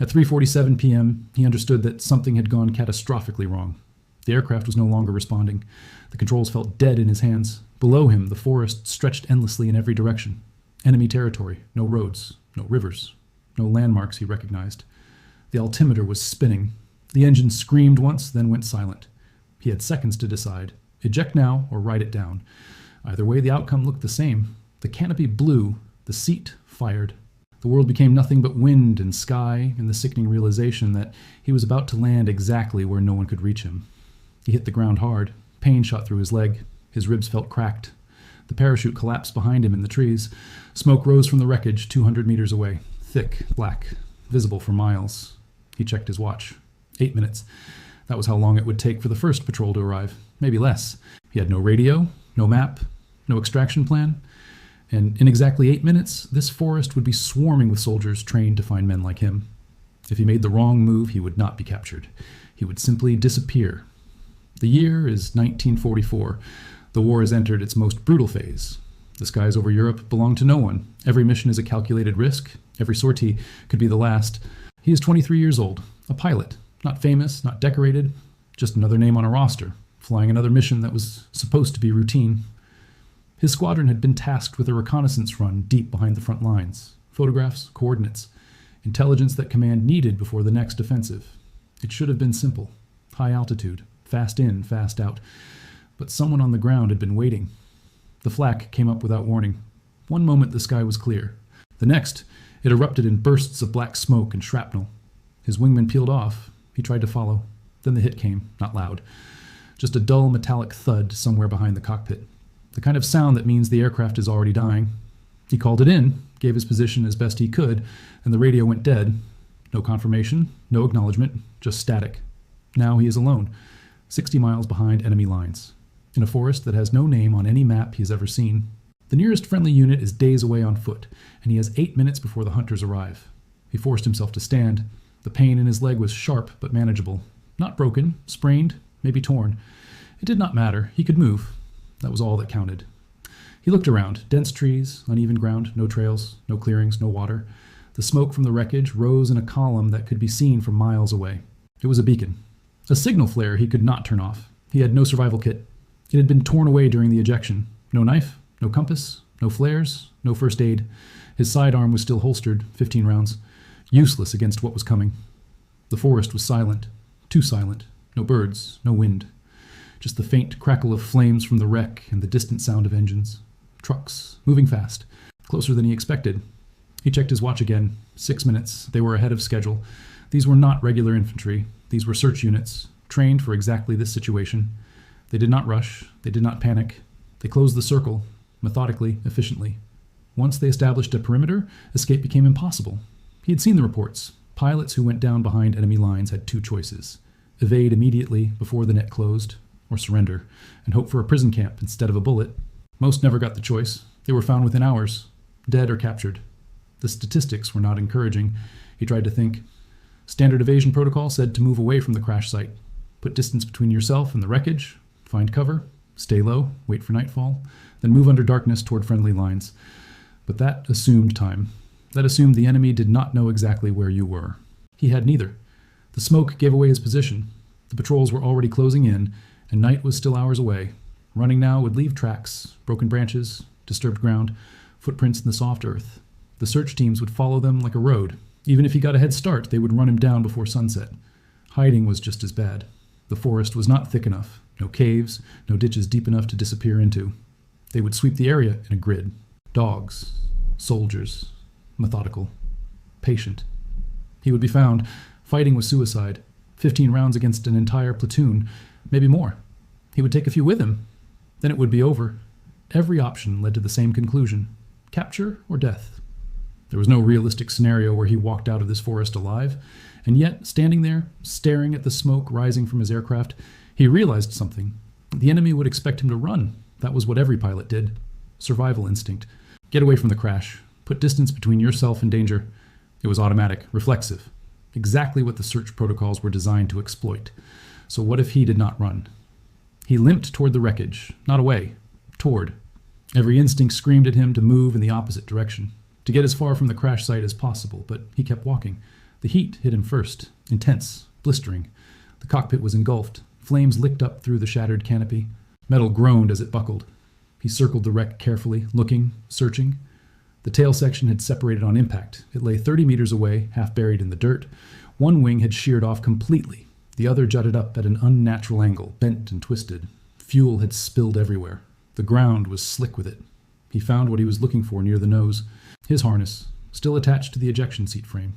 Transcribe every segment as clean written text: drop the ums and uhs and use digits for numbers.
At 3:47 p.m., he understood that something had gone catastrophically wrong. The aircraft was no longer responding. The controls felt dead in his hands. Below him, the forest stretched endlessly in every direction. Enemy territory, no roads, no rivers, no landmarks he recognized. The altimeter was spinning. The engine screamed once, then went silent. He had seconds to decide. Eject now or write it down. Either way, the outcome looked the same. The canopy blew. The seat fired. The world became nothing but wind and sky, and the sickening realization that he was about to land exactly where no one could reach him. He hit the ground hard. Pain shot through his leg. His ribs felt cracked. The parachute collapsed behind him in the trees. Smoke rose from the wreckage 200 meters away. Thick, black, visible for miles. He checked his watch. 8 minutes. That was how long it would take for the first patrol to arrive. Maybe less. He had no radio, no map, no extraction plan. And in exactly 8 minutes, this forest would be swarming with soldiers trained to find men like him. If he made the wrong move, he would not be captured. He would simply disappear. The year is 1944. The war has entered its most brutal phase. The skies over Europe belong to no one. Every mission is a calculated risk. Every sortie could be the last. He is 23 years old, a pilot. Not famous, not decorated, just another name on a roster, flying another mission that was supposed to be routine. His squadron had been tasked with a reconnaissance run deep behind the front lines. Photographs, coordinates, intelligence that command needed before the next offensive. It should have been simple. High altitude, fast in, fast out. But someone on the ground had been waiting. The flak came up without warning. One moment the sky was clear. The next, it erupted in bursts of black smoke and shrapnel. His wingman peeled off. He tried to follow. Then the hit came, not loud. Just a dull metallic thud somewhere behind the cockpit. The kind of sound that means the aircraft is already dying. He called it in, gave his position as best he could, and the radio went dead. No confirmation, no acknowledgement, just static. Now he is alone, 60 miles behind enemy lines, in a forest that has no name on any map he has ever seen. The nearest friendly unit is days away on foot, and he has 8 minutes before the hunters arrive. He forced himself to stand. The pain in his leg was sharp but manageable. Not broken, sprained, maybe torn. It did not matter. He could move. That was all that counted. He looked around. Dense trees, uneven ground, no trails, no clearings, no water. The smoke from the wreckage rose in a column that could be seen from miles away. It was a beacon. A signal flare he could not turn off. He had no survival kit. It had been torn away during the ejection. No knife, no compass, no flares, no first aid. His sidearm was still holstered, 15 rounds. Useless against what was coming. The forest was silent. Too silent. No birds, no wind. Just the faint crackle of flames from the wreck and the distant sound of engines. Trucks, moving fast. Closer than he expected. He checked his watch again. 6 minutes. They were ahead of schedule. These were not regular infantry. These were search units, trained for exactly this situation. They did not rush. They did not panic. They closed the circle, methodically, efficiently. Once they established a perimeter, escape became impossible. He had seen the reports. Pilots who went down behind enemy lines had two choices: evade immediately before the net closed, or surrender, and hope for a prison camp instead of a bullet. Most never got the choice. They were found within hours, dead or captured. The statistics were not encouraging. He tried to think. Standard evasion protocol said to move away from the crash site. Put distance between yourself and the wreckage, find cover, stay low, wait for nightfall, then move under darkness toward friendly lines. But that assumed time. That assumed the enemy did not know exactly where you were. He had neither. The smoke gave away his position. The patrols were already closing in, and night was still hours away. Running now would leave tracks, broken branches, disturbed ground, footprints in the soft earth. The search teams would follow them like a road. Even if he got a head start, they would run him down before sunset. Hiding was just as bad. The forest was not thick enough. No caves, no ditches deep enough to disappear into. They would sweep the area in a grid. Dogs, soldiers, methodical, patient. He would be found. Fighting was suicide. 15 rounds against an entire platoon, maybe more. He would take a few with him. Then it would be over. Every option led to the same conclusion: capture or death. There was no realistic scenario where he walked out of this forest alive, and yet, standing there, staring at the smoke rising from his aircraft, he realized something. The enemy would expect him to run. That was what every pilot did. Survival instinct. Get away from the crash. Put distance between yourself and danger. It was automatic, reflexive. Exactly what the search protocols were designed to exploit. So what if he did not run? He limped toward the wreckage, not away, toward. Every instinct screamed at him to move in the opposite direction, to get as far from the crash site as possible, but he kept walking. The heat hit him first, intense, blistering. The cockpit was engulfed. Flames licked up through the shattered canopy. Metal groaned as it buckled. He circled the wreck carefully, looking, searching. The tail section had separated on impact. It lay 30 meters away, half buried in the dirt. One wing had sheared off completely. The other jutted up at an unnatural angle, bent and twisted. Fuel had spilled everywhere. The ground was slick with it. He found what he was looking for near the nose. His harness, still attached to the ejection seat frame.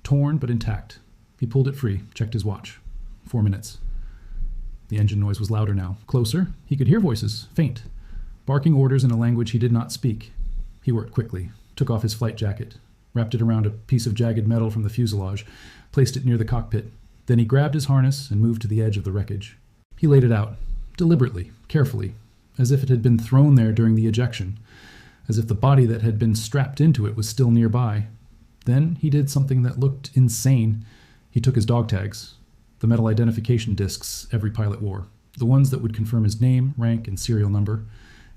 Torn but intact. He pulled it free, checked his watch. 4 minutes. The engine noise was louder now. Closer. He could hear voices, faint. Barking orders in a language he did not speak. He worked quickly, took off his flight jacket, wrapped it around a piece of jagged metal from the fuselage, placed it near the cockpit. Then he grabbed his harness and moved to the edge of the wreckage. He laid it out, deliberately, carefully, as if it had been thrown there during the ejection, as if the body that had been strapped into it was still nearby. Then he did something that looked insane. He took his dog tags, the metal identification discs every pilot wore, the ones that would confirm his name, rank, and serial number,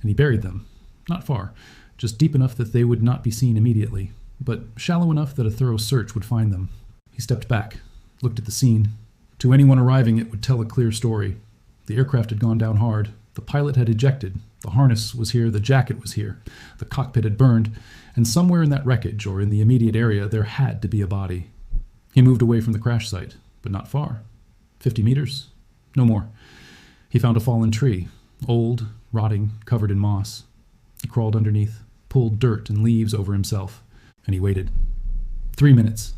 and he buried them. Not far, just deep enough that they would not be seen immediately, but shallow enough that a thorough search would find them. He stepped back, looked at the scene. To anyone arriving, it would tell a clear story. The aircraft had gone down hard. The pilot had ejected. The harness was here. The jacket was here. The cockpit had burned. And somewhere in that wreckage, or in the immediate area, there had to be a body. He moved away from the crash site, but not far. 50 meters? No more. He found a fallen tree, old, rotting, covered in moss. He crawled underneath, pulled dirt and leaves over himself, and he waited. 3 minutes.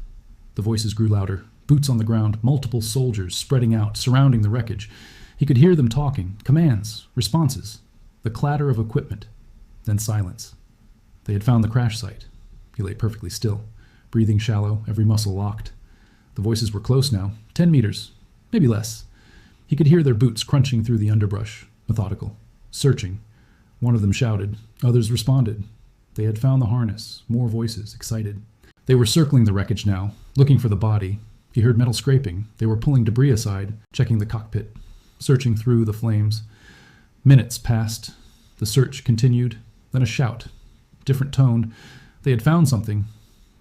The voices grew louder. Boots on the ground, multiple soldiers spreading out, surrounding the wreckage. He could hear them talking, commands, responses, the clatter of equipment, then silence. They had found the crash site. He lay perfectly still, breathing shallow, every muscle locked. The voices were close now, 10 meters, maybe less. He could hear their boots crunching through the underbrush, methodical, searching. One of them shouted, others responded. They had found the harness, more voices, excited. They were circling the wreckage now, looking for the body. He heard metal scraping. They were pulling debris aside, checking the cockpit, searching through the flames. Minutes passed. The search continued. Then a shout. Different tone. They had found something.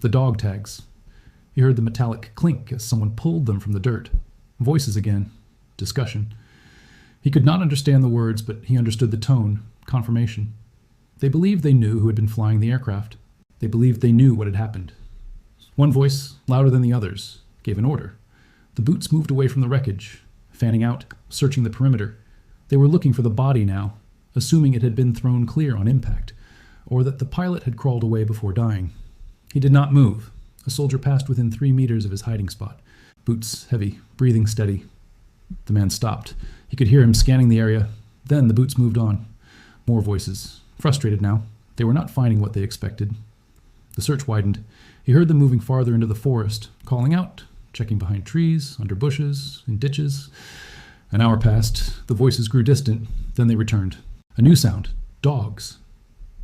The dog tags. He heard the metallic clink as someone pulled them from the dirt. Voices again. Discussion. He could not understand the words, but he understood the tone. Confirmation. They believed they knew who had been flying the aircraft. They believed they knew what had happened. One voice, louder than the others, gave an order. The boots moved away from the wreckage, fanning out, searching the perimeter. They were looking for the body now, assuming it had been thrown clear on impact, or that the pilot had crawled away before dying. He did not move. A soldier passed within 3 meters of his hiding spot. Boots heavy, breathing steady. The man stopped. He could hear him scanning the area. Then the boots moved on. More voices. Frustrated now. They were not finding what they expected. The search widened. He heard them moving farther into the forest, calling out, checking behind trees, under bushes, in ditches. An hour passed. The voices grew distant. Then they returned. A new sound. Dogs.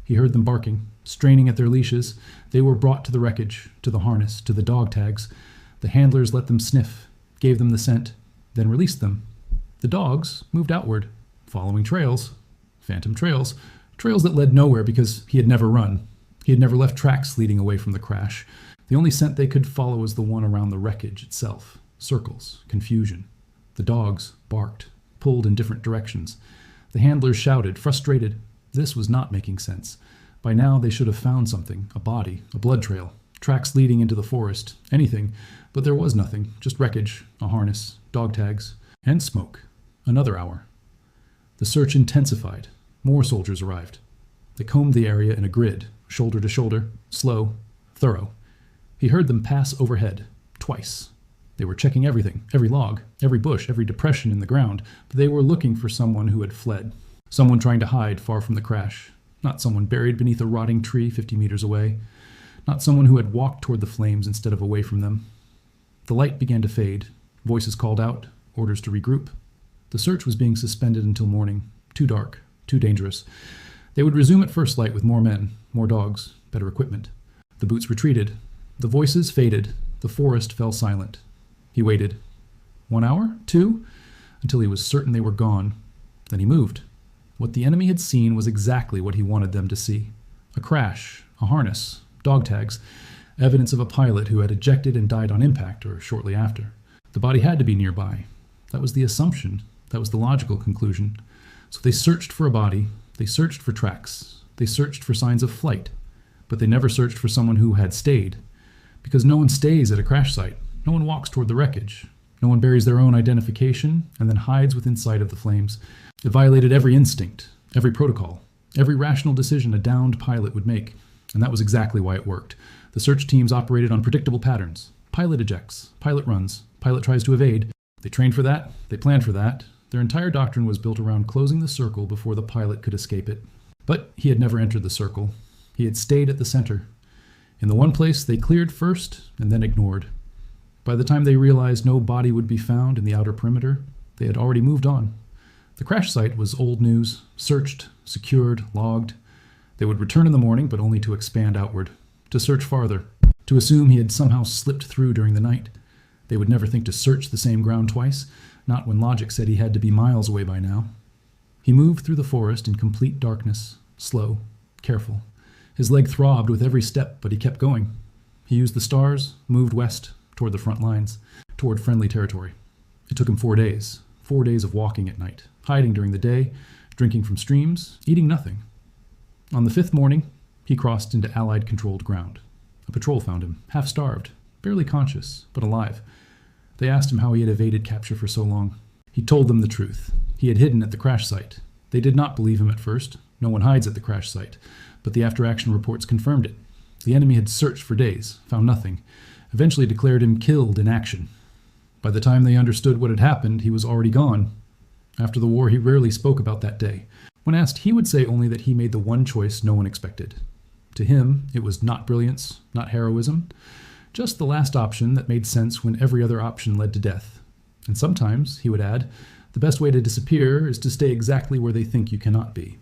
He heard them barking, straining at their leashes. They were brought to the wreckage, to the harness, to the dog tags. The handlers let them sniff, gave them the scent, then released them. The dogs moved outward, following trails. Phantom trails. Trails that led nowhere because he had never run. He had never left tracks leading away from the crash. The only scent they could follow was the one around the wreckage itself. Circles, confusion. The dogs barked, pulled in different directions. The handlers shouted, frustrated. This was not making sense. By now they should have found something, a body, a blood trail, tracks leading into the forest, anything. But there was nothing, just wreckage, a harness, dog tags, and smoke. Another hour. The search intensified. More soldiers arrived. They combed the area in a grid, shoulder to shoulder, slow, thorough. He heard them pass overhead, twice. They were checking everything, every log, every bush, every depression in the ground, but they were looking for someone who had fled, someone trying to hide far from the crash, not someone buried beneath a rotting tree 50 meters away, not someone who had walked toward the flames instead of away from them. The light began to fade. Voices called out, orders to regroup. The search was being suspended until morning. Too dark, too dangerous. They would resume at first light with more men, more dogs, better equipment. The boots retreated. The voices faded. The forest fell silent. He waited. 1 hour? 2? Until he was certain they were gone. Then he moved. What the enemy had seen was exactly what he wanted them to see. A crash, a harness, dog tags, evidence of a pilot who had ejected and died on impact or shortly after. The body had to be nearby. That was the assumption. That was the logical conclusion. So they searched for a body, they searched for tracks, they searched for signs of flight, but they never searched for someone who had stayed. Because no one stays at a crash site. No one walks toward the wreckage. No one buries their own identification and then hides within sight of the flames. It violated every instinct, every protocol, every rational decision a downed pilot would make. And that was exactly why it worked. The search teams operated on predictable patterns. Pilot ejects, pilot runs, pilot tries to evade. They trained for that, they planned for that. Their entire doctrine was built around closing the circle before the pilot could escape it. But he had never entered the circle. He had stayed at the center. In the one place they cleared first and then ignored. By the time they realized no body would be found in the outer perimeter, they had already moved on. The crash site was old news, searched, secured, logged. They would return in the morning, but only to expand outward, to search farther, to assume he had somehow slipped through during the night. They would never think to search the same ground twice, not when logic said he had to be miles away by now. He moved through the forest in complete darkness, slow, careful. His leg throbbed with every step, but he kept going. He used the stars, moved west, toward the front lines, toward friendly territory. It took him 4 days of walking at night, hiding during the day, drinking from streams, eating nothing. On the 5th morning, he crossed into Allied-controlled ground. A patrol found him, half-starved, barely conscious, but alive. They asked him how he had evaded capture for so long. He told them the truth. He had hidden at the crash site. They did not believe him at first. No one hides at the crash site. But the after-action reports confirmed it. The enemy had searched for days, found nothing, eventually declared him killed in action. By the time they understood what had happened, he was already gone. After the war, he rarely spoke about that day. When asked, he would say only that he made the one choice no one expected. To him, it was not brilliance, not heroism, just the last option that made sense when every other option led to death. And sometimes, he would add, the best way to disappear is to stay exactly where they think you cannot be.